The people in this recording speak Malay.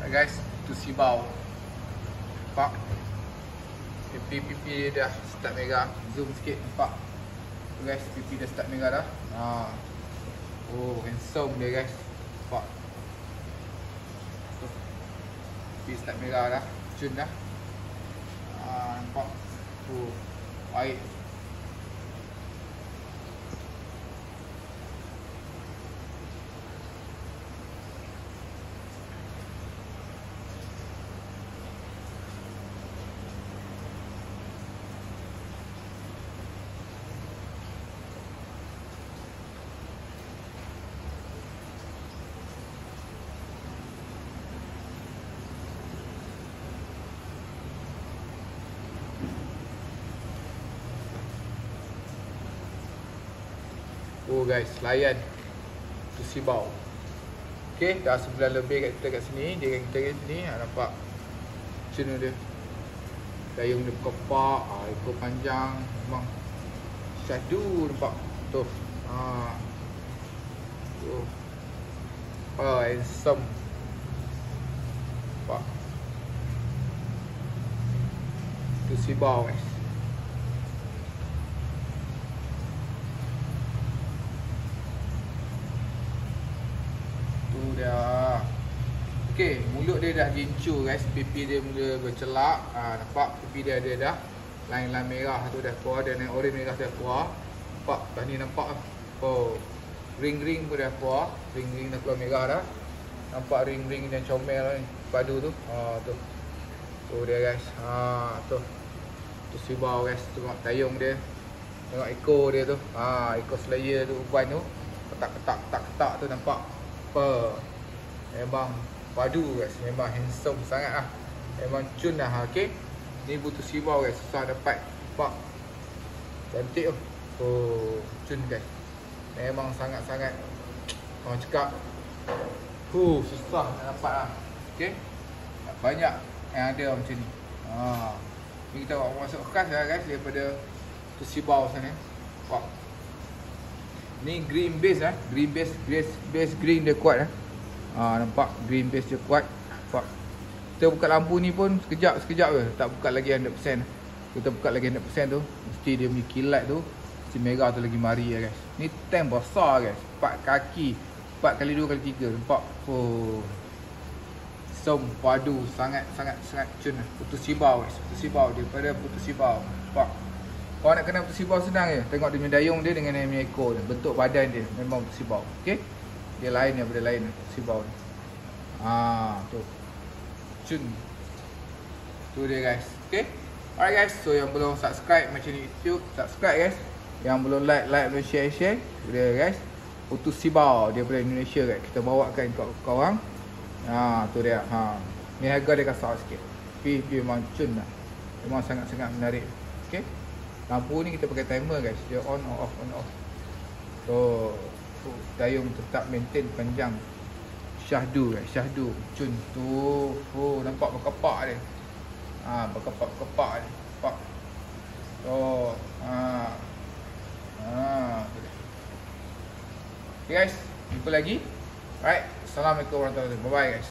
Guys, tu sibau. Nampak? Pipi dia dah start merah. Zoom sikit, nampak? Tu guys, pipi dah start merah dah. Oh, handsome dia guys. Nampak? Pipi start merah dah. Cun dah. Nampak? Oh, baik. Oh guys, layan tu sibau. Okay, dah sebulan lebih kita kat sini. Dia dengan kita kat sini, nampak cun dia. Dayung dia berkepak, ekor panjang. Memang syahdu, nampak. Tu. Handsome. Nampak. Tu sibau guys. Dah. Okey, mulut dia dah jincu guys, pipi dia mula bercelak. Nampak pipi dia ada dah line-line merah tu dah keluar, dan oren merah dah keluar. Nampak dah ni, nampak. Oh, ring-ring pun dah keluar, ring-ring dah keluar merah dah. Nampak ring-ring dan comel ni padu tu. Tu. Tu dia guys. Tu. Tu sibau guys, tengok tayung dia. Tengok ekor dia tu. Ekor slayer tu, uban tu. Ketak-ketak tu nampak. Memang padu guys, memang handsome sangat lah. Memang cun lah. Okay, ni butuh sibau guys, susah dapat. Nampak cantik tu. Oh, cun guys. Memang sangat-sangat, orang cakap susah nak dapat lah. Okay, banyak yang ada macam ni. Ni kita masuk khas lah guys, daripada tu sibau sana. Nampak. Ni green base lah, green base green dia kuat lah. Nampak green base dia kuat. Nampak. Kita buka lampu ni pun sekejap je, tak buka lagi 100%. Kita buka lagi 100% tu, mesti dia punya kilat tu, si merah tu lagi mari lah guys. Ni tank besar guys, 4 kaki, 4x2x3. Nampak. Oh, som padu, sangat cun lah. Putus sibau guys, putus sibau daripada putus sibau. Nampak. Kalau nak kenal putus sibau senang je. Tengok dia punya dayung dia dengan dia punya ekor dia. Bentuk badan dia memang putus sibau. Okay, dia lain daripada lain putus sibau ni. Tu cun. Tu dia guys. Okay, alright guys. So yang belum subscribe macam ni YouTube, subscribe guys. Yang belum like dan share. Dia guys, putus sibau daripada Indonesia guys. Kita bawakan kat korang. Tu dia. Ni harga dia kasar sikit, tapi dia memang cun lah. Memang sangat-sangat menarik. Okay, lampu ni kita pakai timer guys. Dia on or off, on off. So dayung tetap maintain panjang. Syahdu guys, syahdu. Cun tu. Oh, nampak berkepak dia. Berkepak dia. Nampak. Okay guys, jumpa lagi. Alright, Assalamualaikum warahmatullahi wabarakatuh. Bye bye guys.